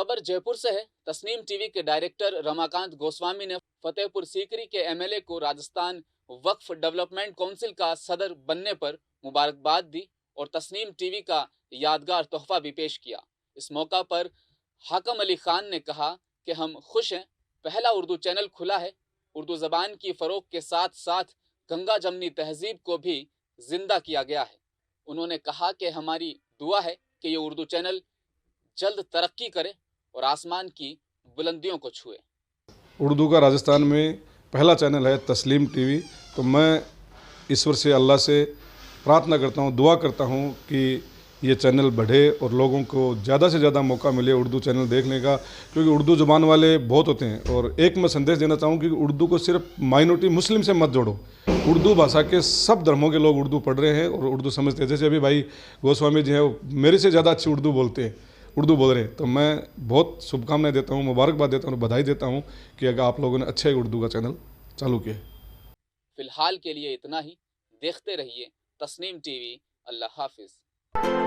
खबर जयपुर से है। तस्नीम टीवी के डायरेक्टर रमाकांत गोस्वामी ने फतेहपुर सीकरी के एमएलए को राजस्थान वक्फ डेवलपमेंट काउंसिल का सदर बनने पर मुबारकबाद दी और तस्नीम टीवी का यादगार तोहफा भी पेश किया। इस मौका पर हाकम अली खान ने कहा कि हम खुश हैं, पहला उर्दू चैनल खुला है। उर्दू जबान की फरोग के साथ साथ गंगा जमनी तहजीब को भी जिंदा किया गया है। उन्होंने कहा कि हमारी दुआ है कि ये उर्दू चैनल जल्द तरक्की करे और आसमान की बुलंदियों को छुए। उर्दू का राजस्थान में पहला चैनल है तस्लीम टीवी। तो मैं ईश्वर से, अल्लाह से प्रार्थना करता हूँ, दुआ करता हूँ कि ये चैनल बढ़े और लोगों को ज़्यादा से ज़्यादा मौका मिले उर्दू चैनल देखने का, क्योंकि उर्दू ज़ुबान वाले बहुत होते हैं। और एक मैं संदेश देना चाहूँ कि उर्दू को सिर्फ माइनॉरिटी मुस्लिम से मत जोड़ो। उर्दू भाषा के सब धर्मों के लोग उर्दू पढ़ रहे हैं और उर्दू समझते हैं। जैसे अभी भाई गोस्वामी जी हैं, वो मेरे से ज़्यादा अच्छी उर्दू बोलते हैं, उर्दू बोल रहे हैं। तो मैं बहुत शुभकामनाएं देता हूँ, मुबारकबाद देता हूँ, बधाई देता हूँ कि अगर आप लोगों ने अच्छा ही उर्दू का चैनल चालू किया। फिलहाल के लिए इतना ही। देखते रहिए तस्नीम टीवी। अल्लाह हाफिज।